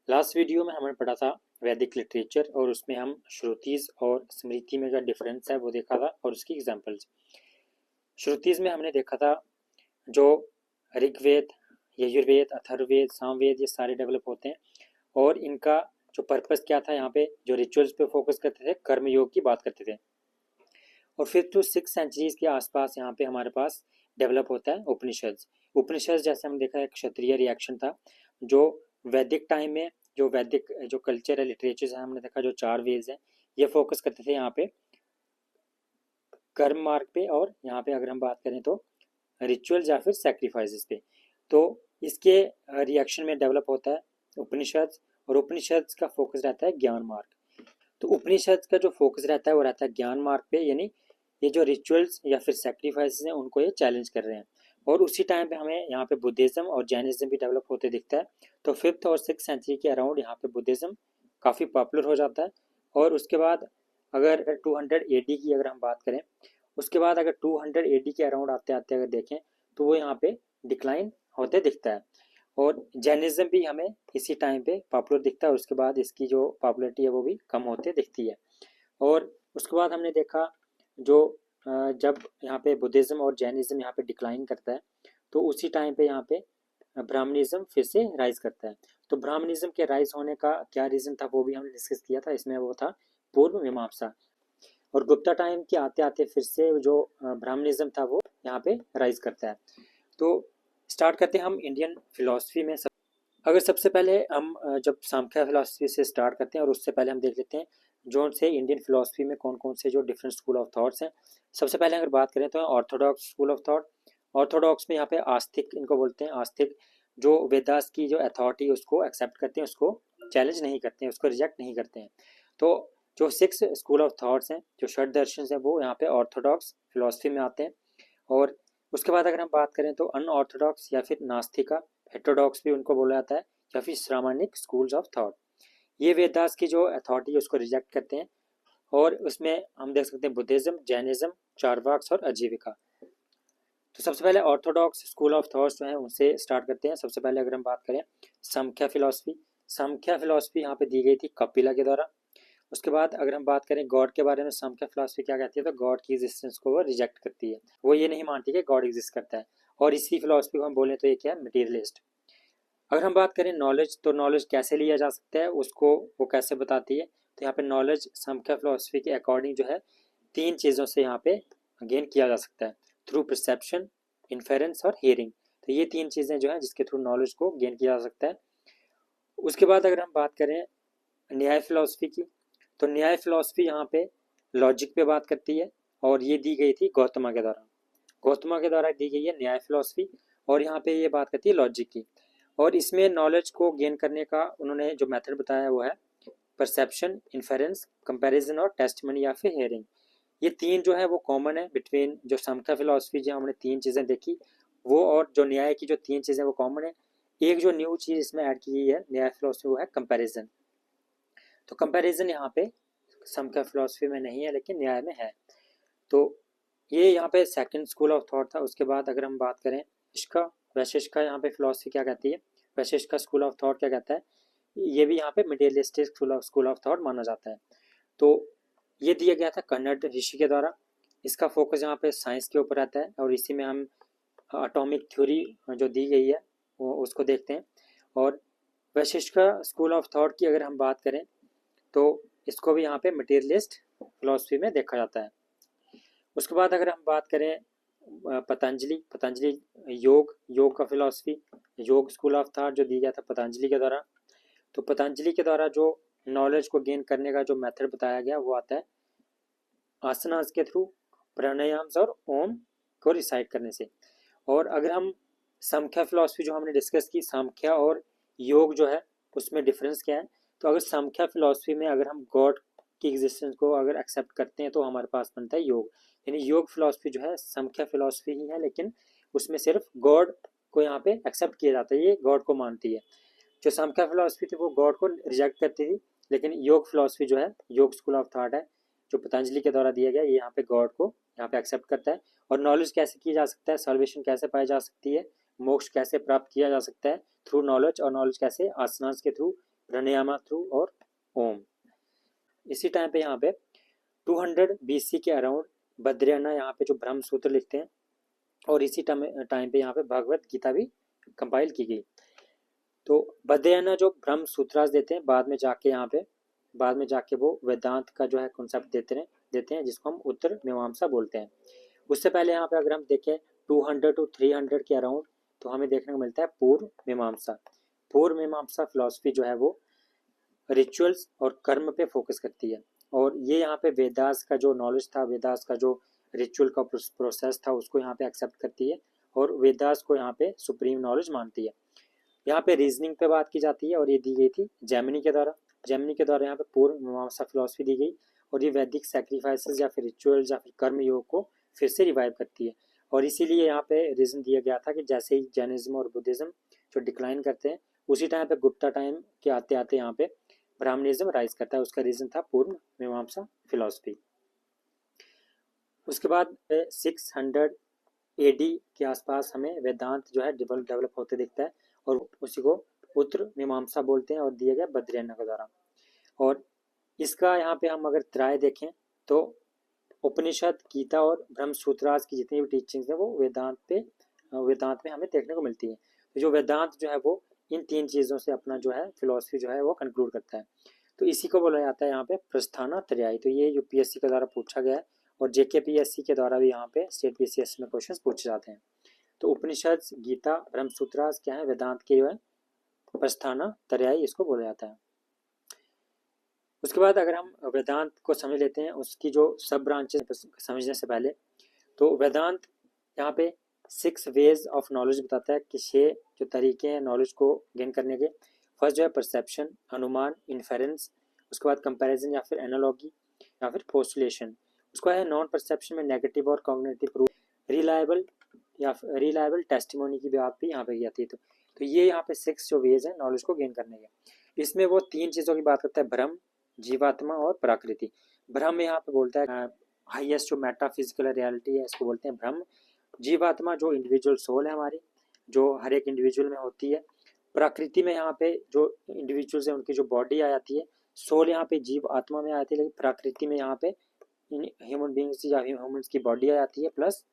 Last video में हमने पढ़ा था वैदिक लिटरेचर और उसमें हम श्रुतिज और स्मृति में क्या डिफरेंस है वो देखा था और उसकी एग्जांपल्स। श्रुतिज में हमने देखा था जो ऋग्वेद, यजुर्वेद, अथर्ववेद, सामवेद ये सारे डेवलप होते हैं और इनका जो पर्पस क्या था, यहाँ पे जो रिचुअल्स पे फोकस करते थे, कर्म योग की बात करते थे। और 5th to 6th सेंचुरीज के आसपास यहाँ पे हमारे पास डेवलप होता है उपनिषद। उपनिषद जैसे हम देखा एक क्षत्रिय रिएक्शन था जो वैदिक टाइम में जो वैदिक जो कल्चर है, लिटरेचर है, हमने देखा जो 4 वेज है ये फोकस करते थे यहाँ पे कर्म मार्ग पे, और यहाँ पे अगर हम बात करें तो रिचुअल्स या फिर सैक्रिफाइसेस पे। तो इसके रिएक्शन में डेवलप होता है उपनिषद, और उपनिषद का फोकस रहता है ज्ञान मार्ग। तो उपनिषद का जो फोकस रहता है वो रहता है ज्ञान मार्ग पे, यानी ये जो रिचुअल्स या फिर सैक्रिफाइसेस हैं उनको ये चैलेंज कर रहे हैं। और उसी टाइम पे हमें यहाँ पे बुद्धिज्म और जैनिज्म भी डेवलप होते दिखता है। तो 5th और 6th सेंचुरी के अराउंड यहाँ पे बुद्धिज्म काफ़ी पॉपुलर हो जाता है। और उसके बाद अगर 200 AD की अगर हम बात करें, उसके बाद अगर 200 AD के अराउंड आते आते अगर देखें तो वो यहाँ पे डिक्लाइन होते दिखता है। और जैनिज्म भी हमें इसी टाइम पे पॉपुलर दिखता है और उसके बाद इसकी जो पॉपुलरिटी है वो भी कम होते दिखती है। और उसके बाद हमने देखा जो जब यहाँ पे बुद्धिज्म और जैनिज्म यहाँ पे डिक्लाइन करता है तो उसी टाइम पे यहाँ पे ब्राह्मणिज्म फिर से राइज करता है। तो ब्राह्मणिज्म के राइज होने का क्या रीज़न था वो भी हमने डिस्कस किया था, इसमें वो था पूर्व मीमांसा। और गुप्ता टाइम के आते आते फिर से जो ब्राह्मणिज्म था वो यहाँ पे राइज करता है। तो स्टार्ट करते हैं हम इंडियन फिलॉसफी में। अगर सबसे पहले हम जब सांख्य फिलॉसफी से स्टार्ट करते हैं और उससे पहले हम देख लेते हैं जो से इंडियन फिलॉसफी में कौन कौन से जो डिफरेंट स्कूल ऑफ थॉट्स हैं। सबसे पहले अगर बात करें तो Orthodox school of thought. Orthodox में यहाँ पे आस्तिक इनको बोलते हैं। आस्तिक जो वेदास की जो अथॉरिटी उसको एक्सेप्ट करते हैं, उसको चैलेंज नहीं करते हैं, उसको रिजेक्ट नहीं करते हैं। तो जो 6 स्कूल ऑफ थॉट्स हैं, जो षड दर्शन हैं, वो यहाँ पे ऑर्थोडॉक्स फिलॉसफी में आते हैं। और उसके बाद अगर हम बात करें तो अनऑर्थोडॉक्स या फिर नास्तिका, हेटेरोडॉक्स भी उनको बोला जाता है, या फिर श्रामानिक स्कूल्स ऑफ थॉट। ये वेदास की जो अथॉरिटी है उसको रिजेक्ट करते हैं। और उसमें हम देख सकते हैं बुद्धिज्म, जैनिज्म, चारवाक्स और आजीविका। तो सबसे पहले ऑर्थोडॉक्स स्कूल ऑफ थॉट्स जो है उनसे स्टार्ट करते हैं। सबसे पहले अगर हम बात करें संख्या फिलॉसफी, संख्या फिलॉसफी यहाँ पे दी गई थी कपिला के द्वारा। उसके बाद अगर हम बात करें गॉड के बारे में, संख्या फिलॉसफी क्या कहती है, तो गॉड की एग्जिस्टेंस को वो रिजेक्ट करती है, वो ये नहीं मानती कि गॉड एग्जिस्ट करता है। और इसी फिलॉसफी को हम बोलें तो ये क्या है, मटीरियलिस्ट। अगर हम बात करें नॉलेज, तो नॉलेज कैसे लिया जा सकता है उसको वो कैसे बताती है, तो यहाँ पे नॉलेज संख्या फिलॉसफी के अकॉर्डिंग जो है 3 चीज़ों से यहाँ पे गेन किया जा सकता है, थ्रू परसेप्शन, इन्फेरेंस और हियरिंग। तो ये 3 चीज़ें जो हैं जिसके थ्रू नॉलेज को गेन किया जा सकता है। उसके बाद अगर हम बात करें न्याय फिलॉसफी की, तो न्याय फिलॉसफी यहाँ पे लॉजिक पे बात करती है और ये दी गई थी गौतमा के द्वारा। गौतमा के द्वारा दी गई है न्याय फिलॉसफी, और यहाँ पे ये बात करती है लॉजिक की। और इसमें नॉलेज को गेन करने का उन्होंने जो मेथड बताया वो है परसेप्शन, इन्फेरेंस, कंपैरिजन और टेस्टमनी या फिर हेयरिंग। ये 3 जो है वो कॉमन है बिटवीन जो समता फिलॉसफी जो हमने 3 चीज़ें देखी वो, और जो न्याय की जो 3 चीज़ें वो कॉमन है। एक जो न्यू चीज़ इसमें ऐड की गई है न्याय फिलॉसफी वो है कंपैरिजन। तो कंपैरिजन यहाँ पे समता फिलॉसफी में नहीं है लेकिन न्याय में है। तो ये यहाँ पे सेकंड स्कूल ऑफ थॉट था। उसके बाद अगर हम बात करें इसका वैशिष्ट का, यहाँ पे फिलॉसफी क्या कहती है, वैशिष्ट का स्कूल ऑफ थॉट क्या कहता है, ये भी यहाँ पे मटेरियलिस्टिक स्कूल ऑफ थॉट माना जाता है। तो ये दिया गया था कन्नड़ ऋषि के द्वारा। इसका फोकस यहाँ पे साइंस के ऊपर रहता है और इसी में हम एटॉमिक थ्योरी जो दी गई है वो उसको देखते हैं। और वैशिष्ट का स्कूल ऑफ थॉट की अगर हम बात करें तो इसको भी यहाँ पे मटेरियलिस्ट फिलॉसफी में देखा जाता है। उसके बाद अगर हम बात करें पतंजलि योग का फिलॉसफी, योग स्कूल ऑफ थॉट जो दी गया था पतंजलि के द्वारा। तो पतंजलि के द्वारा जो नॉलेज को गेन करने का जो मेथड बताया गया वो आता है आसनास के थ्रू, प्राणायाम और ओम को रिसाइट करने से। और अगर हम सांख्य फिलॉसफी जो हमने डिस्कस की, सांख्य और योग जो है उसमें डिफरेंस क्या है, तो अगर सांख्य फिलॉसफी में अगर हम गॉड की एग्जिस्टेंस को अगर एक्सेप्ट करते हैं तो हमारे पास बनता है योग। यानी योग फिलॉसफी जो है सांख्य फिलॉसफी ही है लेकिन उसमें सिर्फ गॉड को यहाँ पे एक्सेप्ट किया जाता है, ये गॉड को मानती है। जो सांख्य फिलॉसफी थी वो गॉड को रिजेक्ट करती थी, लेकिन योग फिलॉसफी जो है, योग स्कूल ऑफ थॉट है जो पतंजलि के द्वारा दिया गया, ये यहाँ पे गॉड को यहाँ पे एक्सेप्ट करता है। और नॉलेज कैसे की जा सकता है, सॉल्वेशन कैसे पाई जा सकती है, मोक्ष कैसे प्राप्त किया जा सकता है थ्रू नॉलेज, और नॉलेज कैसे आसनास के थ्रू प्राणायामा थ्रू और ओम। इसी टाइम पे यहाँ पे 200 BC के अराउंड बद्रियाना यहाँ पे जो ब्रह्म सूत्र लिखते हैं, और इसी टाइम पे यहाँ पे भगवत गीता भी कंपाइल की गई। तो बद्रियाना जो ब्रह्म सूत्रास देते हैं, बाद में जाके वो वेदांत का जो है कॉन्सेप्ट देते हैं जिसको हम उत्तर मीमांसा बोलते हैं। उससे पहले यहाँ पे अगर हम देखें 200 to 300 के अराउंड, तो हमें देखने को मिलता है पूर्व मीमांसा। पूर्व मीमांसा फिलॉसफी जो है वो रिचुअल्स और कर्म पे फोकस करती है, और ये यहाँ पे वेदास का जो नॉलेज था, वेदास का जो रिचुअल का प्रोसेस था, उसको यहाँ पे एक्सेप्ट करती है और वेदास को यहाँ पे सुप्रीम नॉलेज मानती है। यहाँ पे रीजनिंग पे बात की जाती है, और ये दी गई थी जैमिनी के द्वारा यहाँ पे पूर्व मीमांसा फिलॉसफी दी गई, और ये वैदिक सैक्रिफाइसेस या फिर रिचुअल्स या फिर कर्म योग को फिर से रिवाइव करती है। और इसीलिए यहाँ पे रीजन दिया गया था कि जैसे ही जैनिज्म और बुद्धिज्म जो डिक्लाइन करते हैं, उसी टाइम पे गुप्ता टाइम के आते आते यहाँ पे ब्राह्मणिज्म राइज करता है। उसका रीजन था पूर्व मीमांसा फिलॉसफी। उसके बाद 600 AD के आसपास हमें वेदांत जो है डेवलप होते दिखता है, और उसी को उत्तर मीमांसा बोलते हैं, और दिया गया बद्रियाना के द्वारा। और इसका यहाँ पे हम अगर त्राय देखें तो उपनिषद, गीता और ब्रह्म सूत्रास की जितनी भी टीचिंग्स हैं वो वेदांत में हमें देखने को मिलती है। तो जो वेदांत जो है वो इन 3 चीज़ों से अपना जो है फिलॉसफी जो है वो कंक्लूड करता है। तो इसी को बोला जाता है यहाँ पे प्रस्थानात्रयायी। तो ये UPSC के द्वारा पूछा गया है, और JKPSC के द्वारा भी यहाँ पे स्टेट BCS में क्वेश्चन पूछे जाते हैं। तो उपनिषद, गीता, ब्रह्म सूत्रास क्या है, वेदांत के जो है प्रस्थानात्रयायी इसको बोला जाता है। उसके बाद अगर हम वेदांत को समझ लेते हैं, उसकी जो सब ब्रांचेस समझने से पहले, तो वेदांत यहाँ पे 6 वेज ऑफ नॉलेज बताता है कि 6 जो तरीके हैं नॉलेज को गेन करने के। फर्स्ट जो है परसेप्शन, अनुमान, इन्फेरेंस। उसके बाद कंपैरिजन या फिर एनालॉगी या फिर पोस्टुलेशन। उसको है नॉन परसेप्शन में नेगेटिव और कॉग्निटिव प्रूफ, रिलायबल टेस्टिमोनी की बात भी यहाँ पे की जाती है। तो ये यहाँ पे 6 जो वेज है नॉलेज को गेन करने के। इसमें वो 3 चीज़ों की बात करता है, ब्रह्म, जीवात्मा और प्रकृति। ब्रह्म यहाँ पे बोलता है हाईएस्ट जो मेटाफिजिकल रियलिटी है, इसको बोलते हैं ब्रह्म। जीवात्मा जो इंडिविजुअल सोल है हमारी, जो हर एक इंडिविजुअल में होती है। प्रकृति में यहाँ पे जो इंडिविजुअल्स है उनकी जो बॉडी आ जाती है। सोल यहाँ पे जीव आत्मा में आती है, लेकिन प्रकृति में यहाँ पे ह्यूमन बींग्स या ह्यूमन्स की बॉडी आ जाती है। प्लस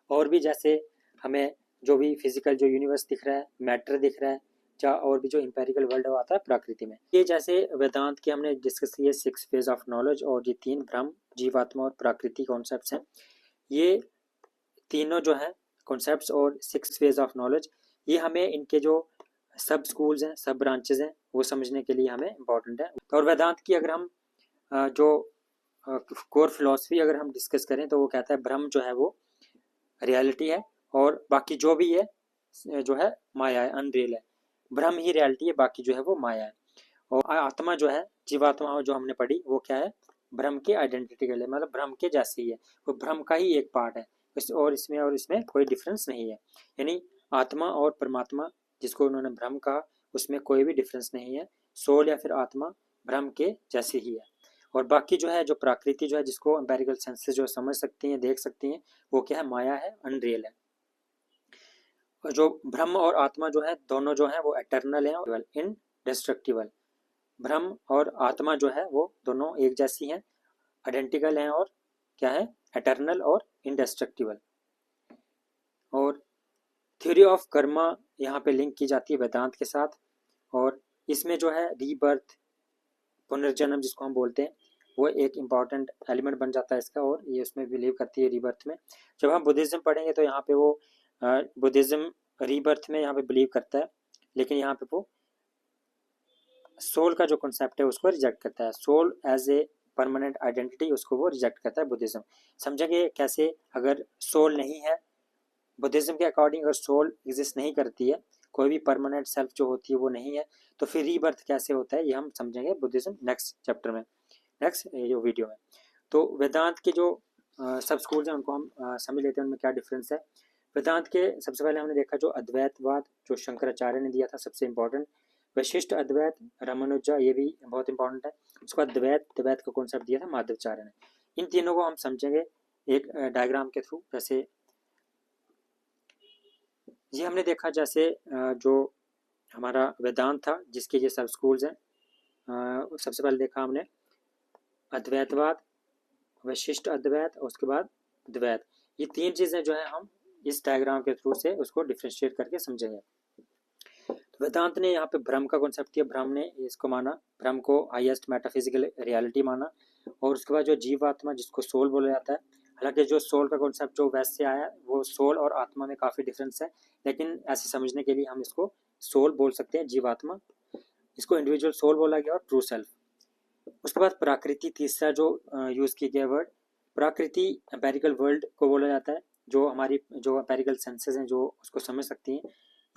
और भी जैसे हमें जो भी फिजिकल जो यूनिवर्स दिख रहा है, मैटर दिख रहा है, और भी जो इंपेरिकल वर्ल्ड आता है प्रकृति में। ये जैसे वेदांत के हमने डिस्कस किए 6 फेज ऑफ नॉलेज, और ये 3 ब्रह्म, जीवात्मा और प्रकृति कॉन्सेप्ट्स हैं। ये तीनों जो है कॉन्सेप्ट्स और 6 फेज ऑफ नॉलेज, ये हमें इनके जो सब स्कूल्स हैं, सब ब्रांचेज हैं, वो समझने के लिए हमें इम्पोर्टेंट है। और वेदांत की अगर हम जो कोर फिलॉसफी अगर हम डिस्कस करें, तो वो कहता है ब्रह्म जो है वो रियलिटी है, और बाकी जो भी है जो है माया है, अनरियल है। ब्रह्म ही रियलिटी है, बाकी जो है वो माया है। और आत्मा जो है, जीवात्मा जो हमने पढ़ी, वो क्या है, ब्रह्म के आइडेंटिटी के लिए, मतलब ब्रह्म के जैसी ही है, वो ब्रह्म का ही एक पार्ट है। और इसमें कोई डिफरेंस नहीं है। यानी आत्मा और परमात्मा, जिसको उन्होंने ब्रह्म कहा, उसमें कोई भी डिफरेंस नहीं है। सोल या फिर आत्मा ब्रह्म के जैसी ही है। और बाकी जो है, जो प्रकृति जो है, जिसको एम्पेरिकल सेंसेस जो समझ सकती हैं, देख सकती हैं, वो क्या है, माया है, अनरियल है। और जो ब्रह्म और आत्मा जो है, दोनों जो है वो एटर्नल है और इनडेस्ट्रक्टिबल। ब्रह्म और आत्मा जो है वो दोनों एक जैसी हैं, आइडेंटिकल हैं, और क्या है, एटर्नल और इनडेस्ट्रक्टिबल। और थ्योरी ऑफ कर्मा यहाँ पे लिंक की जाती है वेदांत के साथ, और इसमें जो है रीबर्थ, पुनर्जन्म जिसको हम बोलते हैं, वो एक इम्पॉर्टेंट एलिमेंट बन जाता है इसका, और ये उसमें बिलीव करती है रीबर्थ में। जब हम बुद्धिज्म पढ़ेंगे तो यहाँ पे वो बुद्धिज्म रीबर्थ में यहाँ पे बिलीव करता है, लेकिन यहाँ पे वो सोल का जो कॉन्सेप्ट है उसको रिजेक्ट करता है। Soul as a permanent identity, उसको वो रिजेक्ट करता है बुद्धिज्म। समझेंगे कैसे, अगर सोल नहीं है, बुद्धिज्म के अकॉर्डिंग अगर सोल एग्जिस्ट नहीं करती है, कोई भी परमानेंट सेल्फ जो होती है वो नहीं है, तो फिर रीबर्थ कैसे होता है, ये हम समझेंगे बुद्धिज्म नेक्स्ट चैप्टर में, नेक्स्ट जो वीडियो में। तो वेदांत के जो सब स्कूल्स हैं उनको हम समझ लेते हैं, उनमें क्या डिफरेंस है। वेदांत के सबसे पहले हमने देखा जो अद्वैतवाद, जो शंकराचार्य ने दिया था, सबसे इंपॉर्टेंट। वशिष्ठ अद्वैत, रामानुजा, ये भी बहुत इंपॉर्टेंट है। उसके बाद द्वैत का कॉन्सेप्ट दिया था माधवाचार्य ने। इन तीनों को हम समझेंगे एक डायग्राम के थ्रू। जैसे ये हमने देखा, जैसे जो हमारा वेदांत था, जिसके ये सब स्कूल्स हैं। सबसे पहले देखा हमने अद्वैतवाद, विशिष्ट अद्वैत और उसके बाद द्वैत। ये तीन चीज़ें जो है हम इस डायग्राम के थ्रू से उसको डिफ्रेंशिएट करके समझेंगे। तो वेदांत ने यहाँ पे ब्रह्म का कॉन्सेप्ट किया, ब्रह्म ने इसको माना, ब्रह्म को हाईएस्ट मेटाफिजिकल रियलिटी माना। और उसके बाद जो जीवात्मा, जिसको सोल बोला जाता है, हालांकि जो सोल का कॉन्सेप्ट जो वेस्ट से आया है, वो सोल और आत्मा में काफ़ी डिफरेंस है, लेकिन ऐसे समझने के लिए हम इसको सोल बोल सकते हैं, जीवात्मा। इसको इंडिविजुअल सोल बोला गया और ट्रू सेल्फ। उसके बाद प्रकृति, तीसरा जो यूज़ किया गया वर्ड प्रकृति, एम्पेरिकल वर्ल्ड को बोला जाता है, जो हमारी जो एम्पेरिकल सेंसेस हैं जो उसको समझ सकती हैं,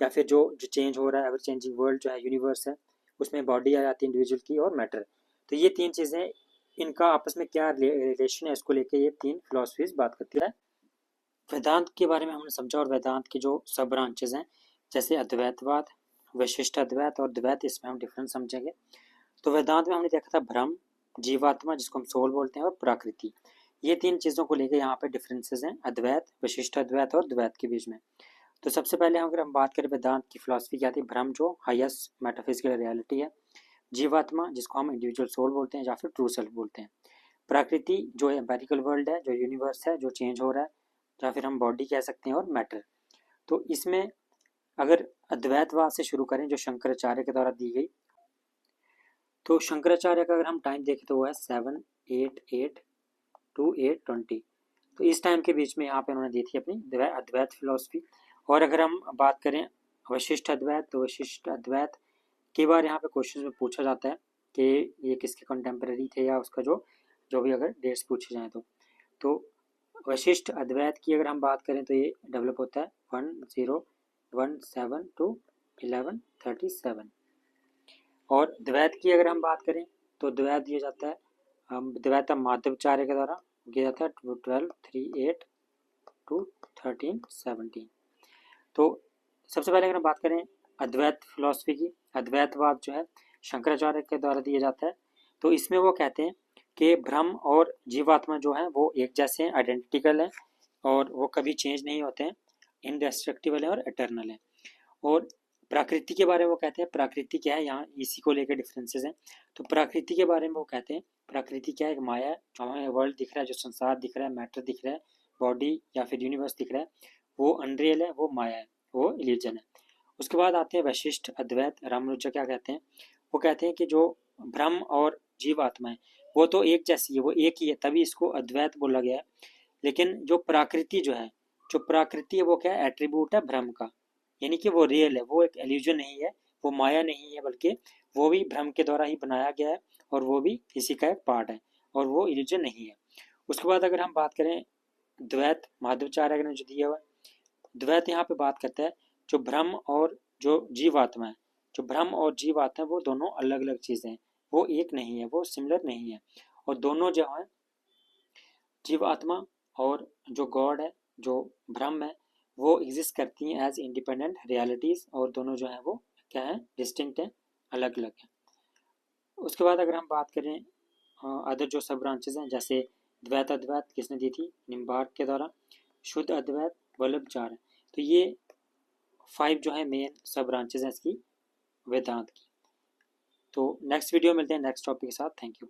या फिर जो जो चेंज हो रहा है, एवर चेंजिंग वर्ल्ड जो है, यूनिवर्स है, उसमें बॉडी आ जाती है इंडिविजुअल की और मैटर। तो ये तीन चीज़ें, इनका आपस में क्या रिलेशन है, इसको लेके ये तीन फिलोसफीज बात करती है। वेदांत के बारे में हमने समझा, और वेदांत की जो सब ब्रांचेज हैं, जैसे अद्वैतवाद, विशिष्ट अद्वैत और द्वैत, इसमें हम डिफरेंस समझेंगे। तो वेदांत में हमने देखा था ब्रह्म, जीवात्मा जिसको हम सोल बोलते हैं, और प्रकृति। ये तीन चीज़ों को लेकर यहाँ पे डिफरेंसेस हैं अद्वैत, विशिष्ट अद्वैत और द्वैत के बीच में। तो सबसे पहले अगर हम बात करें वेदांत की फिलॉसफी क्या थी, ब्रह्म जो हाईएस्ट मेटाफिजिकल रियलिटी है, जीवात्मा जिसको हम इंडिविजुअल सोल बोलते हैं या फिर ट्रू सेल्फ बोलते हैं, प्रकृति जो एम्पेरिकल वर्ल्ड है, जो यूनिवर्स है, जो चेंज हो रहा है, या फिर हम बॉडी कह सकते हैं, और मैटर। तो इसमें अगर अद्वैतवाद से शुरू करें, जो शंकराचार्य के द्वारा दी गई, तो शंकराचार्य का अगर हम टाइम देखें तो वो है 788 to 820। तो इस टाइम के बीच में यहाँ पे उन्होंने दी थी अपनी अद्वैत फिलॉसफी। और अगर हम बात करें वशिष्ठ अद्वैत, तो वशिष्ठ अद्वैत कई बार यहाँ पे क्वेश्चन में पूछा जाता है कि ये किसके कंटेम्प्रेरी थे, या उसका जो जो भी अगर डेट्स पूछे जाएँ तो वशिष्ठ अद्वैत की अगर हम बात करें तो ये डेवलप होता है 1017 to 1137। और द्वैत की अगर हम बात करें तो द्वैत दिया जाता है, द्वैत माधवाचार्य के द्वारा किया जाता है 1238 to 1317। तो सबसे पहले अगर हम बात करें अद्वैत फिलॉसफी की, अद्वैतवाद जो है शंकराचार्य के द्वारा दिया जाता है। तो इसमें वो कहते हैं कि ब्रह्म और जीवात्मा जो है वो एक जैसे हैं, आइडेंटिकल हैं, और वो कभी चेंज नहीं होते हैं, इनडेस्ट्रक्टिबल है और एटर्नल है। और प्रकृति के बारे में वो कहते हैं, प्रकृति क्या है, यहाँ इसी को लेकर डिफरेंसेस हैं। तो प्रकृति के बारे में वो कहते हैं, प्रकृति क्या है, एक माया है, जो हमें वर्ल्ड दिख रहा है, जो संसार दिख रहा है, मैटर दिख रहा है, बॉडी या फिर यूनिवर्स दिख रहा है, वो अनरियल है, वो माया है, वो इल्यूजन है। उसके बाद आते हैं वशिष्ठ अद्वैत। रामानुजा क्या कहते हैं, वो कहते हैं कि जो ब्रह्म और जीव आत्मा है वो तो एक जैसी है, वो एक ही है, तभी इसको अद्वैत बोला गया है। लेकिन जो प्रकृति जो है, जो प्रकृति है वो क्या है, एट्रीब्यूट है ब्रह्म का, यानी कि वो रियल है, वो एक एल्यूजन नहीं है, वो माया नहीं है, बल्कि वो भी ब्रह्म के द्वारा ही बनाया गया है, और वो भी इसी का एक पार्ट है, और वो इल्यूजन नहीं है। उसके बाद अगर हम बात करें द्वैत, माधवाचार्य ने जो दिया हुआ है, द्वैत यहाँ पे बात करता है जो ब्रह्म और जो जीवात्मा है, जो ब्रह्म और जीवात्मा है वो दोनों अलग अलग चीज़ें हैं, वो एक नहीं है, वो सिमिलर नहीं है। और दोनों जो है जीवात्मा और जो गॉड है, जो ब्रह्म है, वो एग्जिस्ट करती हैं एज इंडिपेंडेंट रियलिटीज़, और दोनों जो हैं वो क्या है, डिस्टिंक्ट हैं, अलग अलग हैं। उसके बाद अगर हम बात करें अदर जो सब ब्रांचेज हैं, जैसे द्वैत अद्वैत किसने दी थी, निम्बार्क के द्वारा, शुद्ध अद्वैत वल्लभाचार्य। तो ये 5 जो है मेन सब ब्रांचेज हैं इसकी वेदांत की। तो नेक्स्ट वीडियो मिलते हैं नेक्स्ट टॉपिक के साथ। Thank you.